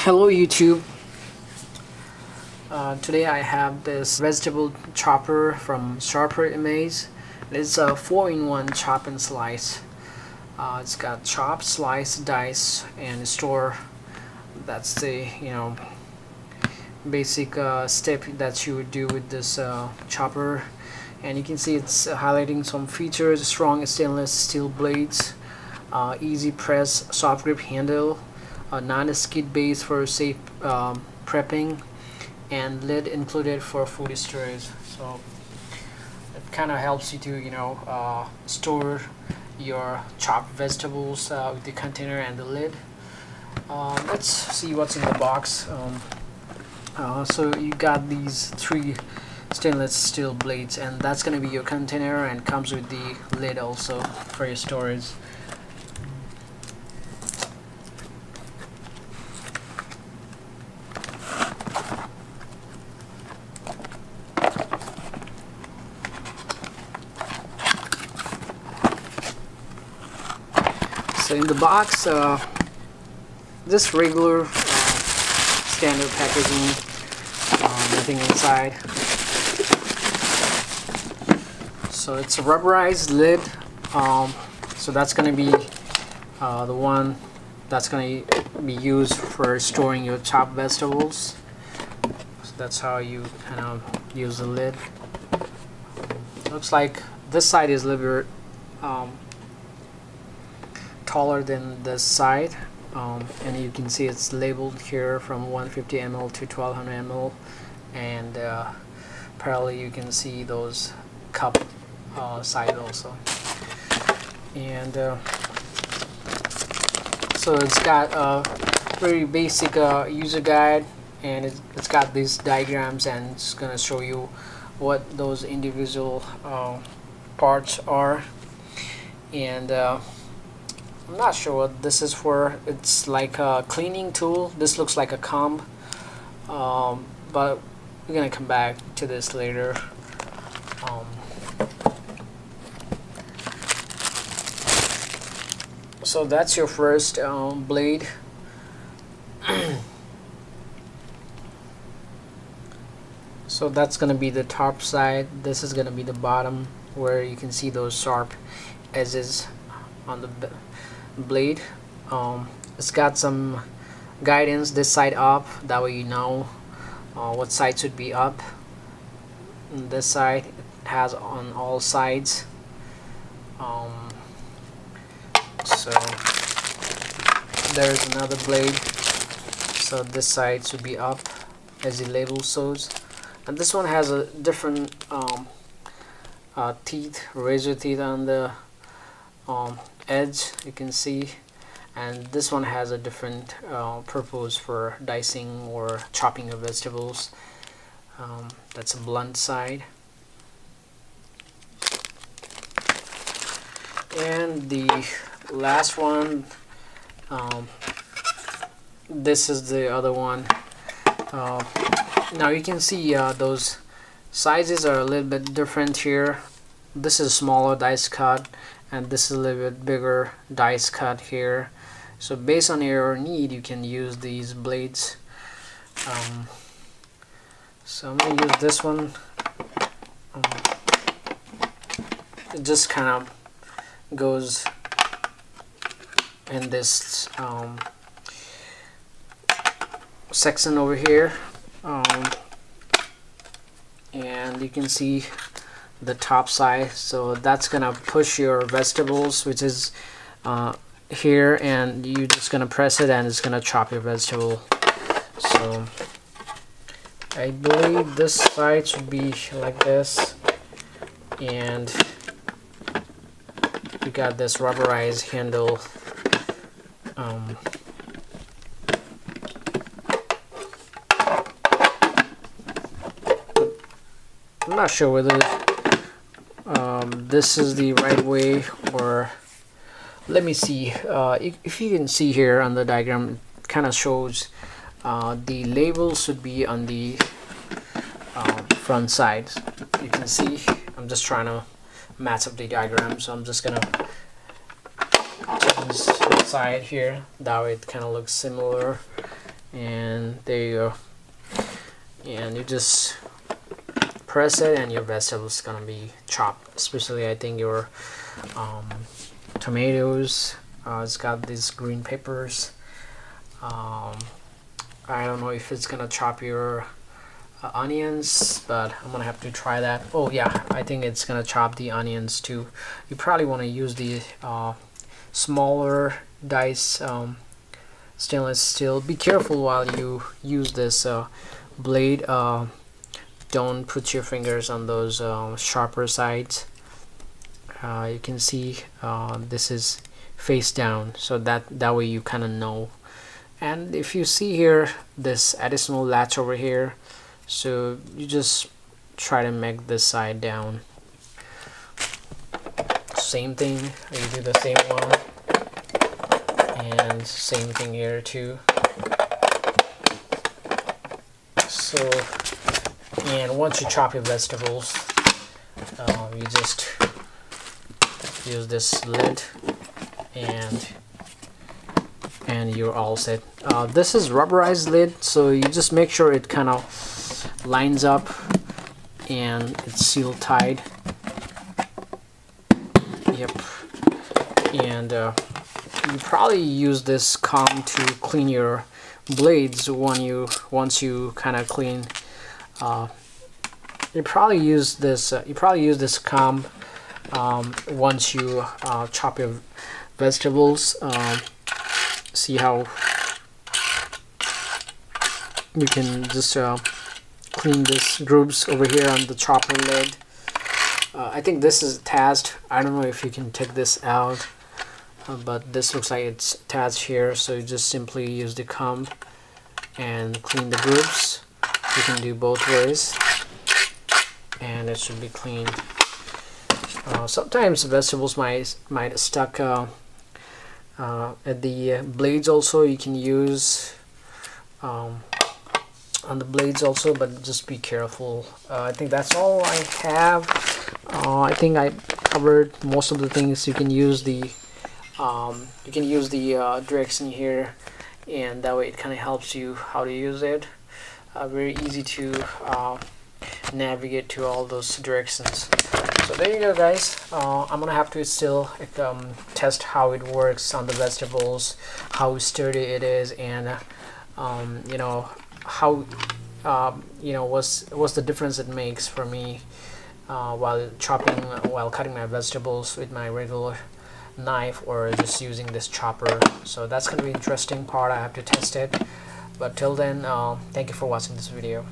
Hello YouTube. Today I have this vegetable chopper from Sharper Image. It's a 4-in-1 chop and slice. It's got chop, slice, dice, and store. That's the basic step that you would do with this chopper. And you can see it's highlighting some features: strong stainless steel blades, easy press, soft grip handle, a non-skid base for safe prepping, and lid included for food storage. So it kind of helps you to store your chopped vegetables with the container and the lid. Let's see what's in the box. So you got these 3 stainless steel blades, and that's going to be your container, and comes with the lid also for your storage. So in the box, this regular standard packaging, nothing inside. So it's a rubberized lid. So that's going to be the one that's going to be used for storing your chopped vegetables. So that's how you kind of use the lid. Looks like this side is a little bit taller than this side, and you can see it's labeled here from 150 ml to 1200 ml, and parallel you can see those cup side also. And so it's got a very basic user guide, and it's got these diagrams, and it's going to show you what those individual parts are. And I'm not sure what this is for. It's like a cleaning tool. This looks like a comb, but we're gonna come back to this later. So that's your first blade. So that's gonna be the top side. This is gonna be the bottom, where you can see those sharp edges on the blade. It's got some guidance: this side up, that way you know what side should be up. And this side it has on all sides. So there's another blade, so this side should be up as the label shows, and this one has a different razor teeth on the edge, you can see, and this one has a different purpose for dicing or chopping of vegetables. That's a blunt side. And the last one, this is the other one. Now you can see those sizes are a little bit different here. This is smaller dice cut, and this is a little bit bigger dice cut here. So based on your need, you can use these blades. So I'm going to use this one. It just kind of goes in this section over here, and you can see the top side. So that's gonna push your vegetables, which is here, and you're just gonna press it and it's gonna chop your vegetable. So I believe this side should be like this, and you got this rubberized handle. I'm not sure whether this is the right way, or let me see. If you can see here on the diagram, it kind of shows the label should be on the front side. You can see I'm just trying to match up the diagram, so I'm just gonna change the side here, that way it kind of looks similar. and there you go. And you just press it and your vegetables gonna be chopped. Especially I think your tomatoes, it's got these green peppers. I don't know if it's gonna chop your onions, but I'm gonna have to try that. Oh yeah, I think it's gonna chop the onions too. You probably want to use the smaller dice stainless steel. Be careful while you use this blade. Don't put your fingers on those sharper sides. You can see this is face down, so that way you kind of know. And if you see here this additional latch over here, so you just try to make this side down. Same thing, you do the same one, and same thing here too. So, and once you chop your vegetables, you just use this lid, and you're all set. This is rubberized lid, so you just make sure it kind of lines up and it's sealed tight. Yep. And you probably use this comb to clean your blades once you kind of clean. You probably use this comb once you chop your vegetables. See how you can just clean these grooves over here on the chopper lid. I think this is attached. I don't know if you can take this out, but this looks like it's attached here, so you just simply use the comb and clean the grooves. You can do both ways and it should be clean. Sometimes vegetables might stuck at the blades also. You can use on the blades also, but just be careful. I think that's all I have. I think I covered most of the things. You can use the direction here, and that way it kind of helps you how to use it. Very easy to navigate to all those directions. So there you go, guys. I'm gonna have to still test how it works on the vegetables, how sturdy it is, and you know how what's the difference it makes for me while cutting my vegetables with my regular knife or just using this chopper. So that's gonna be an interesting part. I have to test it. But till then, thank you for watching this video.